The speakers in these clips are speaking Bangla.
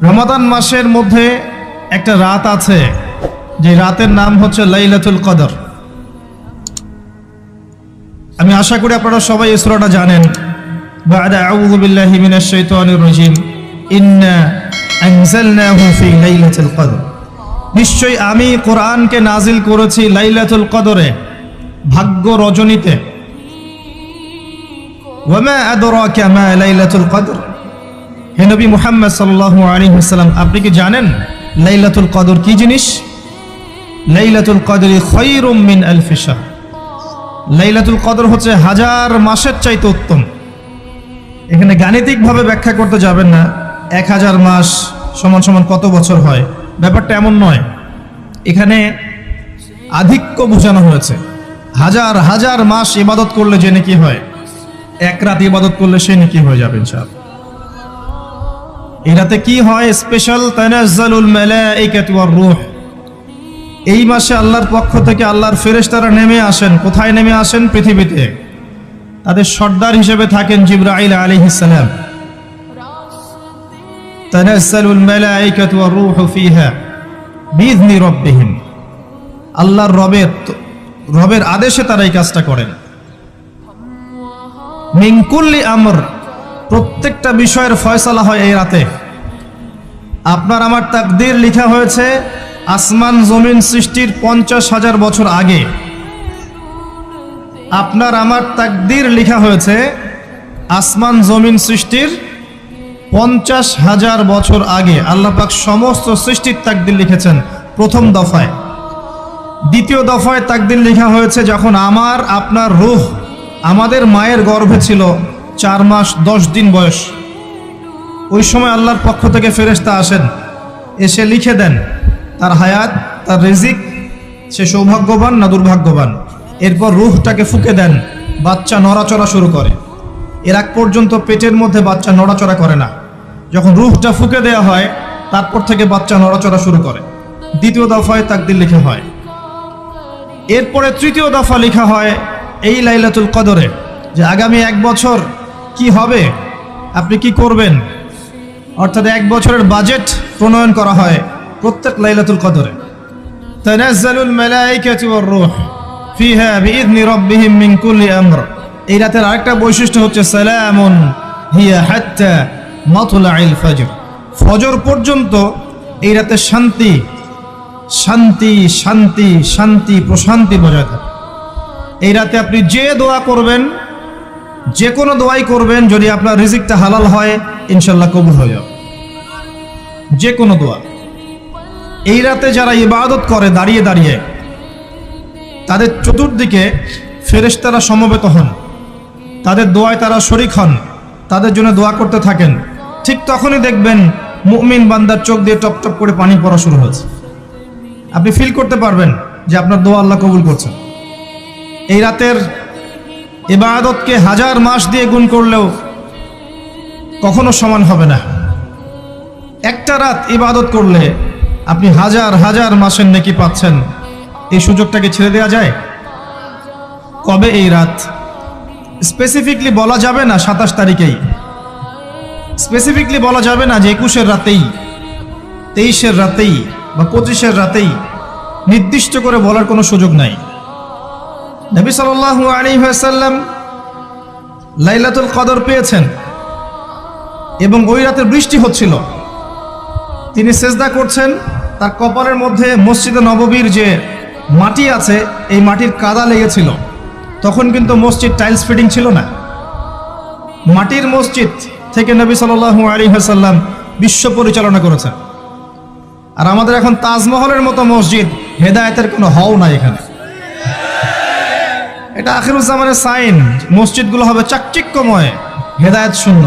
রমাদান মাসের মধ্যে একটা রাত আছে, যে রাতের নাম হচ্ছে লাইলাতুল কদর। আমি আশা করি আপনারা সবাই এই সূরাটা জানেন। বা'দা আউযু বিল্লাহি মিনাশ শাইতানির রাজীম, ইন্না আনজালনাহু ফি লাইলাতুল কদর। নিশ্চয়ই আমি কোরআনকে নাজিল করেছি লাইলাতুল কদরে, ভাগ্য রজনীতে। ওয়া মা আদরাকা মা লাইলাতুল কদর। হে নবী মুহাম্মদ সাল্লাল্লাহু আলাইহি ওয়াসাল্লাম, আপনি কি জানেন লাইলাতুল কদর কি জিনিস? লাইলাতুল কদরি খায়রুম মিন আলফি শাহর। লাইলাতুল কদর হচ্ছে হাজার মাসের চাইতে উত্তম। এখানে গাণিতিকভাবে ব্যাখ্যা করতে যাবেন না 1000 মাস সমান সমান কত বছর হয়, ব্যাপারটা এমন নয়। এখানে আধিক্য বোঝানো হয়েছে। হাজার হাজার মাস ইবাদত করলে যে নেকি হয়, এক রাত ইবাদত করলে সে নেকি হয়ে যাবে ইনশাআল্লাহ। এই রাতে কি হয়? স্পেশাল তানাজ্জালুল মালাইকাতু ওয়ার রূহ। এই মাসে আল্লাহর পক্ষ থেকে আল্লাহর ফেরেশতারা নেমে আসেন। কোথায় নেমে আসেন? পৃথিবীতে। তাদের সর্দার হিসেবে থাকেন জিবরাইল আলাইহিস সালাম। তানাজ্জালুল মালাইকাতু ওয়ার রূহু ফিহা বিইذনি রাব্বিহিম। আল্লাহর রবের আদেশে তারা এই কাজটা করেন। মিন কুল্লি আমর, প্রত্যেকটা বিষয়ের ফয়সালা হয় এই রাতে। আপনার আমার তাকদীর লেখা হয়েছে আসমান জমিন সৃষ্টির 50,000 বছর আগে। আপনার আমার তাকদীর লেখা হয়েছে আসমান জমিন সৃষ্টির 50,000 বছর আগে। আল্লাহ পাক সমস্ত সৃষ্টির তাকদীর লিখেছেন প্রথম দফায়। দ্বিতীয় দফায় তাকদীর লেখা হয়েছে যখন আমার আপনার রূহ আমাদের মায়ের গর্ভে ছিল 4 মাস 10 দিন বয়স। ওই সময় আল্লাহর পক্ষ থেকে ফেরেশতা আসেন, এসে লিখে দেন তার হায়াত, তার রিজিক, সে সৌভাগ্যবান না দুর্ভাগ্যবান। এরপর রূহটাকে ফুঁকে দেন, বাচ্চা নড়াচড়া শুরু করে। এর আগ পর্যন্ত পেটের মধ্যে বাচ্চা নড়াচড়া করে না। যখন রূহটা ফুঁকে দেওয়া হয়, তারপর থেকে বাচ্চা নড়াচড়া শুরু করে। দ্বিতীয় দফায় তাকদীর লেখা হয়। এরপরে তৃতীয় দফা লেখা হয় এই লাইলাতুল কদরে, যে আগামী 1 বছর কি হবে, আপনি কি করবেন। অর্থাৎ 1 বছরের বাজেট প্রণয়ন করা হয় প্রত্যেক লাইলাতুল কদরে। তানাজ্জালুল মালাইকাতু ওয়ার রূহ ফিহা বিইذনি রাব্বিহিম মিন কুল্লি আমর। এই রাতের আরেকটা বৈশিষ্ট্য হচ্ছে সালামুন হিয়া হাত্তা মাতলাইল ফজর। ফজর পর্যন্ত এই রাতে শান্তি শান্তি শান্তি শান্তি প্রশান্তি বজায় থাকে। এই রাতে আপনি যে দোয়া করবেন, যে কোনো দোয়াই করবেন, যদি আপনার রিজিকটা হালাল হয় ইনশাআল্লাহ কবুল হয়ে যাবে। যে কোনো দোয়া। এই রাতে যারা ইবাদত করে দাঁড়িয়ে দাঁড়িয়ে, তাদের চতুর্দিকে ফেরেশতারা সমবেত হন, তাদের দোয়ায় তারা শরীক হন, তাদের জন্য দোয়া করতে থাকেন। ঠিক তখনই দেখবেন মুমিন বান্দার চোখ দিয়ে টপ টপ করে পানি পড়া শুরু হয়েছে। আপনি ফিল করতে পারবেন যে আপনার দোয়া আল্লাহ কবুল করছেন। এই রাতের ইবাদতকে 1000 মাস দিয়ে গুণ করলেও কখনো সমান হবে না। একটা রাত ইবাদত করলে আপনি হাজার হাজার মাসের নেকি পাচ্ছেন। এই সুযোগটাকে ছেড়ে দেওয়া যায়? কবে এই রাত স্পেসিফিকলি বলা যাবে না, 27 তারিখেই স্পেসিফিকলি বলা যাবে না যে 21-এর রাতেই, 23-এর রাতেই বা 25-এর রাতেই, নির্দিষ্ট করে বলার কোনো সুযোগ নাই। নবী সাল্লাল্লাহু আলাইহি ওয়াসাল্লাম লাইলাতুল কদর পেয়েছেন এবং ওই রাতে বৃষ্টি হচ্ছিল। তিনি সেজদা করছেন, তার কপালের মধ্যে মসজিদে নববীর যে মাটি আছে এই মাটির কাদা লেগেছিল। তখন কিন্তু মসজিদ টাইলস ফিটিং ছিল না। মাটির মসজিদ থেকে নবী সাল্লাল্লাহু আলাইহি ওয়াসাল্লাম বিশ্ব পরিচালনা করেছেন। আর আমাদের এখন তাজমহলের মতো মসজিদ, হেদায়েতের কোনো হও নাই এখানে। এটা আখিরুজ্জামানের সাইন, মসজিদগুলো হবে চাকচিক্যময়, হেদায়েত শূন্য।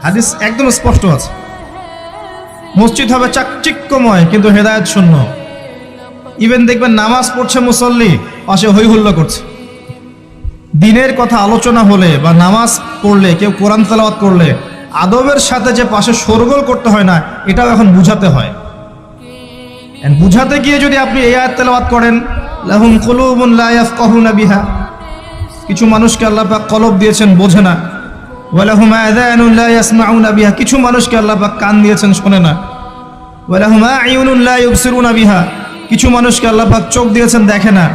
হাদিস একদম স্পষ্ট আছে, মসজিদ হবে চাকচিক্যময় কিন্তু হেদায়েত শূন্য। ইভেন দেখবেন নামাজ পড়ছে মুসল্লি, পাশে হই হুল্লা করছে। দিনের কথা আলোচনা হলে বা নামাজ পড়লে, কেউ কোরআন তেলাওয়াত করলে আদবের সাথে যে পাশে শোরগোল করতে হয় না, এটাও এখন বুঝাতে হয়। বুঝাতে গিয়ে যদি আপনি এই আয়াত তেলাওয়াত করেন, লাহুম কুলুবুন লা ইয়াফকাহুনা বিহা, কিছু মানুষকে আল্লাহ পাক কলব দিয়েছেন বোঝে না। ওয়া লাহুম আযানুন লা ইয়াসমাউনা বিহা, কিছু মানুষকে আল্লাহ পাক কান দিয়েছেন শোনে না। ওয়ালাহুম আ'য়ুনুন লা ইউবসিরুনা বিহা, কিছু মানুষকে আল্লাহ পাক চোখ দিয়েছেন দেখে না।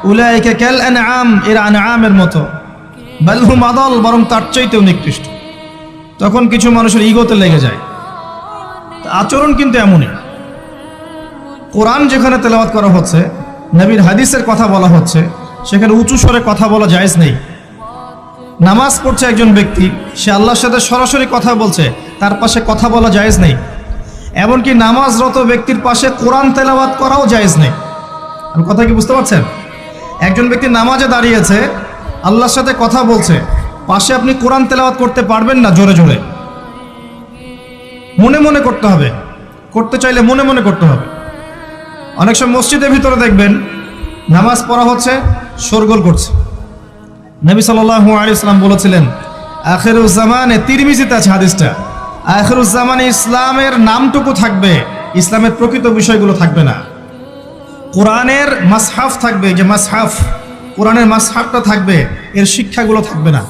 উলাইকা কাল আনআম, এরা আনআমের মতো। বাল হুম আদাল, বরং তার চাইতেও নিকৃষ্ট। তখন কিছু মানুষের ইগোতে লেগে যায়। আচরণ কিন্তু এমনই। কোরআন যেখানে তেলাওয়াত করা হচ্ছে, নবীর হাদিসের কথা বলা হচ্ছে, সেখানে উঁচু স্বরে কথা বলা জায়েজ নেই। নামাজ পড়ছে একজন ব্যক্তি, সে আল্লাহর সাথে সরাসরি কথা বলছে, তার পাশে কথা বলা জায়েজ নেই। এমনকি নামাজরত ব্যক্তির পাশে কোরআন তেলাওয়াত করাও জায়েজ নেই। আর কথা কি বুঝতে পারছেন? একজন ব্যক্তি নামাজে দাঁড়িয়েছে, আল্লাহর সাথে কথা বলছে, পাশে আপনি কোরআন তেলাওয়াত করতে পারবেন না জোরে জোরে। মনে মনে করতে হবে, করতে চাইলে মনে মনে করতে হবে। অনেক সময় মসজিদের ভিতরে দেখবেন নামাজ পড়া হচ্ছে, শোরগোল করছে। নবী সাল্লাল্লাহু আলাইহি ওয়াসাল্লাম বলেছিলেন, আখিরুজ জামানে, তিরমিজিতে আছে হাদিসটা, আখিরুজ জামানে ইসলামের নামটুকু থাকবে, ইসলামের প্রকৃত বিষয়গুলো থাকবে না। কোরআনের মাসহাফ থাকবে, যে মাসহাফ, কোরআনের মাসহাফটা থাকবে, এর শিক্ষাগুলো থাকবে না।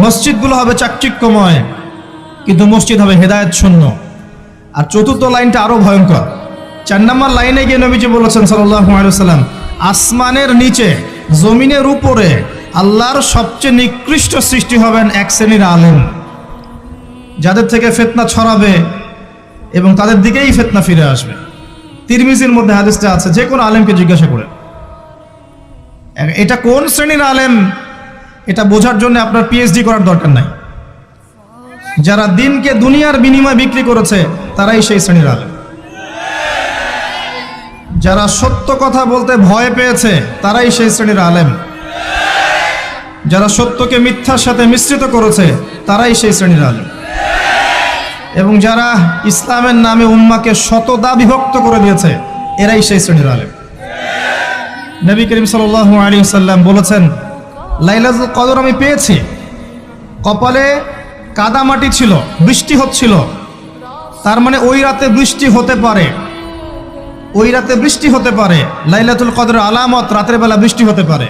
মসজিদগুলো হবে চাকচিক্যময়, কিন্তু মসজিদ হবে হেদায়েত শূন্য। আর চতুর্থ লাইনটা আরো ভয়ঙ্কর। 4 নম্বর লাইনে গিয়ে নবীজি বলেছেন সাল্লাল্লাহু আলাইহি ওয়াসাল্লাম, আসমানের নিচে জমিনের উপরে আল্লাহর সবচেয়ে নিকৃষ্ট সৃষ্টি হবেন এক শ্রেণীর আলেম, যাদের থেকে ফিতনা ছড়াবে এবং তাদের দিকেই ফিতনা ফিরে আসবে। তিরমিজির মধ্যে হাদিসটা আছে, যে কোনো আলেমকে জিজ্ঞাসা করে এটা কোন শ্রেণীর আলেম, এটা বোঝার জন্য আপনার পিএইচডি করার দরকার নাই। যারা দিনকে দুনিয়ার বিনিময়ে বিক্রি করেছে, তারাই সেই শ্রেণীর আলেম। যারা সত্য কথা বলতে ভয় পেয়েছে, তারাই সেই শ্রেণীর আলেম। যারা সত্যকে মিথ্যার সাথে মিশ্রিত করেছে, তারাই সেই শ্রেণীর আলেম। এবং যারা ইসলামের নামে উম্মাকে শতদা বিভক্ত করে দিয়েছে, এরাই সেই শ্রেণীর আলেম। নবী করিম সাল্লাল্লাহু আলাইহি ওয়াসাল্লাম বলেছেন, লাইলাতুল কদর আমি পেয়েছি, কপালে কাদামাটি ছিল, বৃষ্টি হচ্ছিল, তার মানে ওই রাতে বৃষ্টি হতে পারে, ওই রাতে বৃষ্টি হতে পারে। লাইলাতুল কদরের আলামত, রাতের বেলা বৃষ্টি হতে পারে।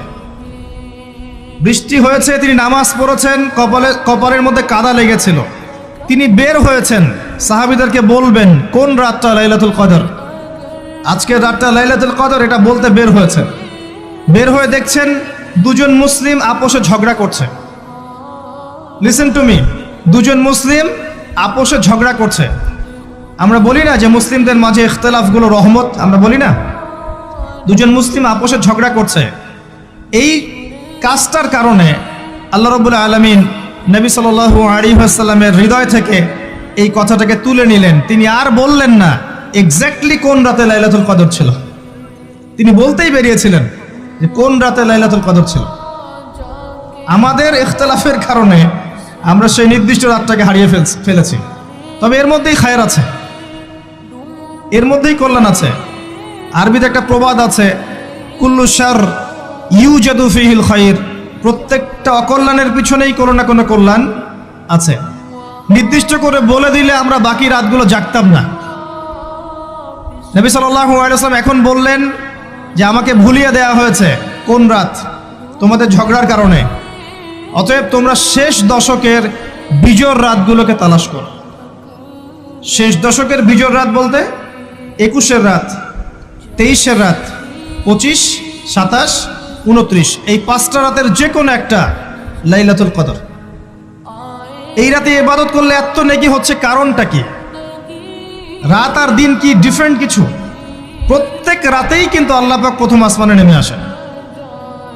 বৃষ্টি হয়েছে, তিনি নামাজ পড়েছেন, কপালের মধ্যে কাদা লেগেছিল, তিনি বের হয়েছেন, সাহাবীদেরকে বলবেন কোন রাতটা লাইলাতুল কদর, আজকের রাতটা লাইলাতুল কদর, এটা বলতে বের হয়েছেন। বের হয়ে দেখছেন দুজন মুসলিম আপোষে ঝগড়া করছে। লিসেন টু মি, দুজন মুসলিম আপোষে ঝগড়া করছে। আমরা বলি না যে মুসলিমদের মাঝে ইখতিলাফগুলো রহমত, আমরা বলি না? দুজন মুসলিম আপোষে ঝগড়া করছে, এই কাজটার কারণে আল্লাহ রাব্বুল আলামিন নবী সাল্লাল্লাহু আলাইহি ওয়াসাল্লামের হৃদয় থেকে এই কথাটাকে তুলে নিলেন। তিনি আর বললেন না এক্স্যাক্টলি কোন রাতে লাইলাতুল কদর ছিল, তিনি বলতেই বেরিয়েছিলেন যে কোন রাতে লাইলাতুল কদর ছিল। আমাদের ইখতিলাফের কারণে আমরা সেই নির্দিষ্ট রাতটাকে হারিয়ে ফেলেছি। তবে এর মধ্যেই খায়ের আছে, এর মধ্যেই কল্যাণ আছে। আরবিতে একটা প্রবাদ আছে, কুল্লু শার ইউজাদু ফিহিল খায়র, প্রত্যেকটা অকল্যাণের পিছনেই কোনো না কোনো কল্যাণ আছে। নির্দিষ্ট করে বলে দিলে আমরা বাকি রাতগুলো জাগতাম না। নবী সাল্লাল্লাহু আলাইহি ওয়াসাল্লাম এখন বললেন যে আমাকে ভুলিয়ে দেয়া হয়েছে কোন রাত, তোমাদের ঝগড়ার কারণে। অতএব তোমরা শেষ দশকের বিজোড় রাতগুলোকে তালাশ করো। শেষ দশকের বিজোড় রাত বলতে 21-এর রাত, 23-এর রাত, 25, 27, 29, এই 5টা রাতের যে কোনো একটা লাইলাতুল কদর। এই রাতে ইবাদত করলে এত নেকি হচ্ছে, কারণটা কি? রাত আর দিন কি ডিফারেন্ট কিছু? প্রত্যেক রাতেই কিন্তু আল্লাহ পাক প্রথম আসমানে নেমে আসেন,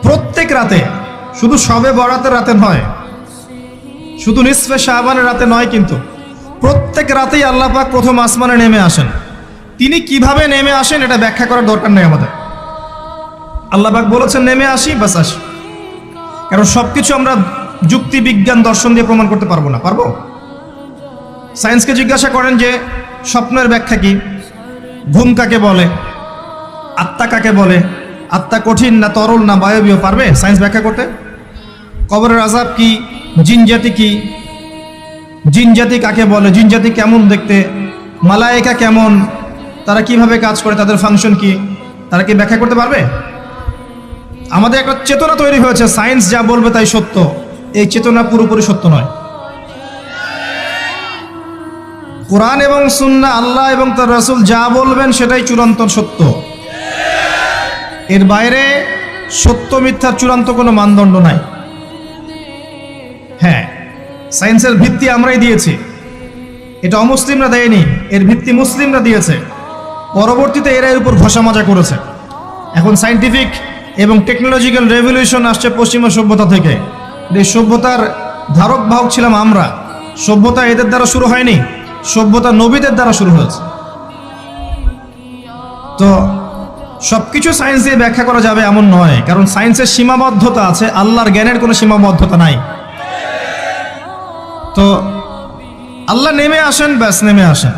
প্রত্যেক রাতে, শুধু শবে বরাতের রাতে নয়, শুধু নিসফে শাবানের রাতে নয়, কিন্তু প্রত্যেক রাতেই আল্লাহ পাক প্রথম আসমানে নেমে আসেন। তিনি কিভাবে নেমে আসেন এটা ব্যাখ্যা করার দরকার নেই আমাদের। আল্লাহ পাক বলেছেন নেমে আসি, বাস আসি। কারণ সবকিছু আমরা যুক্তি, বিজ্ঞান, দর্শন দিয়ে প্রমাণ করতে পারবো না। পারবো? সায়েন্সকে জিজ্ঞাসা করেন যে স্বপ্নের ব্যাখ্যা কি, ঘুম কাকে বলে, আত্মা কাকে বলে, আত্মা কঠিন না তরল না বায়বীয়, পারবে সায়েন্স ব্যাখ্যা করতে? কবরের আযাব কি, জিন জাতি কি, জিন জাতি কাকে বলে, জিন জাতি কেমন দেখতে, মালায়েকা কেমন, তারা কিভাবে কাজ করে, তাদের ফাংশন কি, তারা কি ব্যাখ্যা করতে পারবে? আমাদের একটা চেতনা তৈরি হয়েছে, সায়েন্স যা বলবে তাই সত্য। এই চেতনা পুরোপুরি সত্য নয়। কোরআন এবং সুন্নাহ, আল্লাহ এবং তার রাসূল যা বলবেন সেটাই চূড়ান্ত সত্য। এর বাইরে সত্য মিথ্যার চূড়ান্ত কোনো মানদণ্ড নাই। হ্যাঁ, সায়েন্সের ভিত্তি আমরাই দিয়েছি, এটা অমুসলিমরা দেয়নি, এর ভিত্তি মুসলিমরা দিয়েছে। পরবর্তীতে এরা এর উপর ঘষা মাজা করেছে। এখন সায়েন্টিফিক এবং টেকনোলজিক্যাল রেভলিউশন আসছে পশ্চিমা সভ্যতা থেকে। এই সভ্যতার ধারক বাহক ছিলাম আমরা। সভ্যতা এদের দ্বারা শুরু হয়নি, সভ্যতা নবীদের দ্বারা শুরু হয়েছে। তো সবকিছু সায়েন্স দিয়ে ব্যাখ্যা করা যাবে এমন নয়, কারণ সায়েন্সের সীমাবদ্ধতা আছে, আল্লাহর জ্ঞানের কোনো সীমাবদ্ধতা নাই। তো আল্লাহ নেমে আসেন, ব্যাস নেমে আসেন।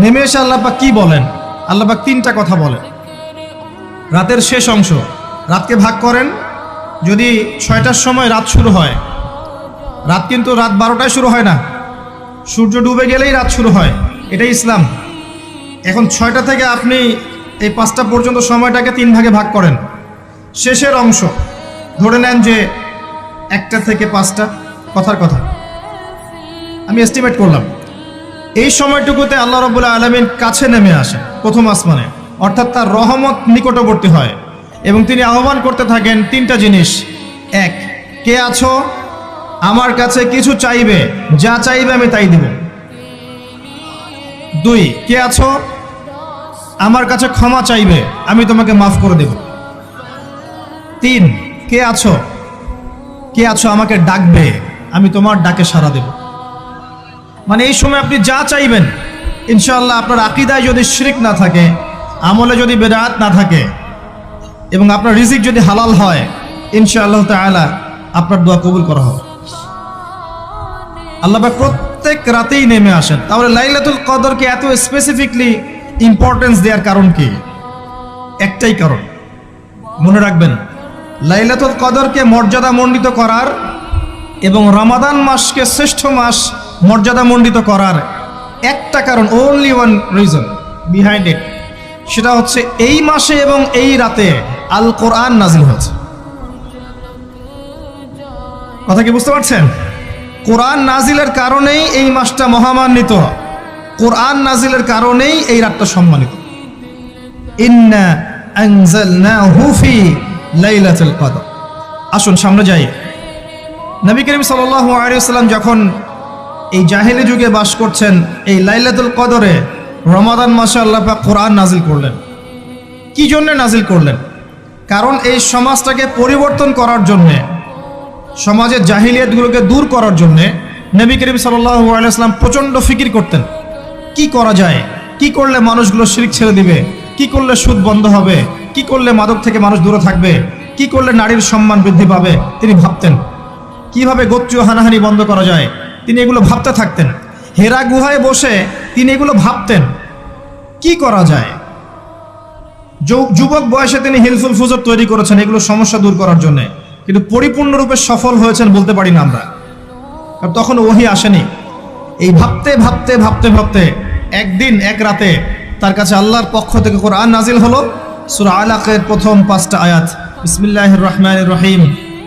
নেমে এসে আল্লাহ পাক কি বলেন? আল্লাহ পাক তিনটা কথা বলেন। রাতের শেষ অংশ, রাতকে ভাগ করেন। যদি 6টার সময় রাত শুরু হয়, রাত কিন্তু রাত 12টায় শুরু হয় না, সূর্য ডুবে গেলেই রাত শুরু হয়, এটাই ইসলাম। এখন 6টা থেকে আপনি এই 5টা পর্যন্ত সময়টাকে 3 ভাগে ভাগ করেন। শেষের অংশ ধরে নেন যে 1টা থেকে 5টা, কথার কথা আমি এস্টিমেট করলাম। এই সময়টুকুতে আল্লাহ রাব্বুল আলামিন কাছে নেমে আসেন প্রথম আসমানে, অর্থাৎ তার রহমত নিকটবর্তী হয় এবং তিনি আহ্বান করতে থাকেন 3টা জিনিস। 1, কে আছো? আমার কাছে কিছু চাইবে, যা চাইবে আমি তাই দিব। 2, কে আছো? আমার কাছে ক্ষমা চাইবে, আমি তোমাকে মাফ করে দেব। 3, কে আছো? কে আছো আমাকে ডাকবে, আমি তোমার ডাকে সাড়া দেব। মানে এই সময় আপনি যা চাইবেন, ইনশাআল্লাহ আপনার আকীদায় যদি শিরক না থাকে, আমলে যদি বেদাত না থাকে এবং আপনার রিজিক যদি হালাল হয়, ইনশাআল্লাহ তাআলা আপনার দোয়া কবুল করা হবে। আল্লাহ পাক প্রত্যেক রাতেই নেমে আসেন। তাহলে লাইলাতুল কদরকে এত স্পেসিফিকলি ইম্পর্টেন্স দেওয়ার কারণ কি? একটাই কারণ, মনে রাখবেন, লাইলাতুল কদরকে মর্যাদামণ্ডিত করার এবং রমাদান মাসকে শ্রেষ্ঠ মাস মর্যাদামণ্ডিত করার একটা কারণ, only one reason behind it, সেটা হচ্ছে এই মাসে এবং এই রাতে আল কোরআন নাজিল হয়েছে। কথা কি বুঝতে পারছেন? কোরআন নাজিলের কারণেই এই মাসটা মহামান্বিত, কোরআন নাজিলের কারণেই এই রাতটা সম্মানিত। ইন্না আনজালনাহু ফি লাইলাতুল কদর। আসুন সামনে যাই। নবী করিম সাল্লাল্লাহু আলাইহি ওয়াসাল্লাম যখন এই জাহেলি যুগে বাস করছেন, এই লাইলাতুল কদরে রমাদান মাসে আল্লাহ পাক কোরআন নাজিল করলেন। কি জন্য নাজিল করলেন? কারণ এই সমাজটাকে পরিবর্তন করার জন্যে, সমাজের জাহিলিয়াতগুলোকে দূর করার জন্যে নবী করিম সাল্লাল্লাহু আলাইহি ওয়াসাল্লাম প্রচণ্ড ফিকির করতেন। কি করা যায়, কি করলে মানুষগুলো শিরক ছেড়ে দিবে, কি করলে সুদ বন্ধ হবে, কি করলে মাদক থেকে মানুষ দূরে থাকবে, কি করলে নারীর সম্মান বৃদ্ধি পাবে। তিনি ভাবতেন কিভাবে গোত্রীয় হানাহানি বন্ধ করা যায়, তিনি এগুলো ভাবতে থাকতেন। হেরা গুহায় বসে তিনি এগুলো ভাবতেন কি করা যায়। যুবক বয়সে তিনি হিলফুল ফুজর তৈরি করেছেন এগুলো সমস্যা দূর করার জন্য, কিন্তু পরিপূর্ণরূপে সফল হয়েছেন বলতে পারি না আমরা, কারণ তখন ওহী আসেনি। এই ভাবতে ভাবতে ভাবতে ভাবতে একদিন এক রাতে তার কাছে আল্লাহর পক্ষ থেকে কোরআন নাজিল হলো। সূরা আলাকের প্রথম 5টা আয়াত, বিসমিল্লাহির রহমানির রহিম,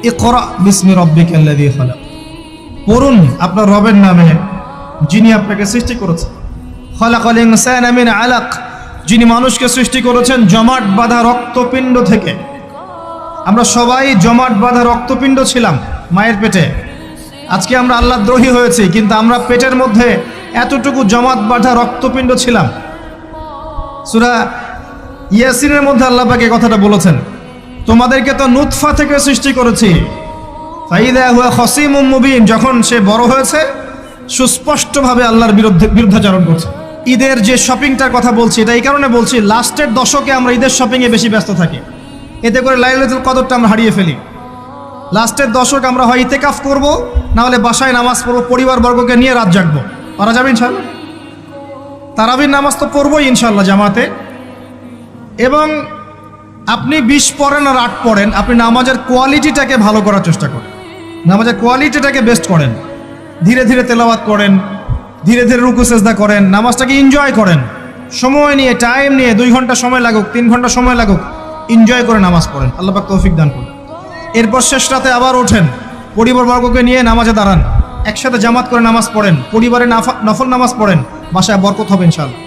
ইকরা বিসমি রাব্বিকাল্লাযী খালাক। পড়ুন আপনার রবের নামে, যিনি আপনাকে সৃষ্টি করেছেন। খালাকাল ইনসানা মিন আলাক, যিনি মানুষকে সৃষ্টি করেছেন জমাট বাঁধা রক্তপিণ্ড থেকে। আমরা সবাই জমাট বাঁধা রক্তপিণ্ড ছিলাম মায়ের পেটে। আজকে আমরা আল্লাহ দ্রোহী হয়েছি, কিন্তু আমরা পেটের মধ্যে এতটুকু জমাট বাঁধা রক্তপিণ্ড ছিলাম। সূরা ইয়াসিনের মধ্যে আল্লাহ পাক এই কথাটা বলেছেন, তোমাদেরকে তো নুতফা থেকে সৃষ্টি করেছি, ফাইদা হুয়া খসিমুম মুবিন, যখন সে বড় হয়েছে সুস্পষ্টভাবে আল্লাহর বিরুদ্ধাচরণ করছে। ঈদের যে শপিংটার কথা বলছি, এটা এই কারণে বলছি, লাস্টের দশকে আমরা ঈদের শপিংয়ে বেশি ব্যস্ত থাকি, এতে করে লাইলাতুল কদরটা আমরা হারিয়ে ফেলি। লাস্টের দশক আমরা হয় ইতেকাফ করব, না হলে বাসায় নামাজ পড়বো, পরিবারবর্গকে নিয়ে রাত জাগবো। পারা যাবে ইনশাল্লাহ? তারাবির নামাজ তো পড়বোই ইনশাল্লাহ জামাতে। এবং আপনি 20 পড়েন আর 8 পড়েন, আপনি নামাজের কোয়ালিটিটাকে ভালো করার চেষ্টা করেন, নামাজের কোয়ালিটিটাকে বেস্ট করেন, ধীরে ধীরে তেলাওয়াত করেন, ধীরে ধীরে রুকু সেজদা করেন, নামাজটাকে এনজয় করেন, সময় নিয়ে, টাইম নিয়ে, 2 ঘন্টা সময় লাগুক, 3 ঘন্টা সময় লাগুক, এনজয় করে নামাজ পড়েন। আল্লাহ পাক তৌফিক দান করুন। এরপর শেষ রাতে আবার ওঠেন, পরিবারবর্গকে নিয়ে নামাজে দাঁড়ান, একসাথে জামাত করে নামাজ পড়েন, পরিবারে নফল নামাজ পড়েন, বাসায় বরকত হবে ইনশাআল্লাহ।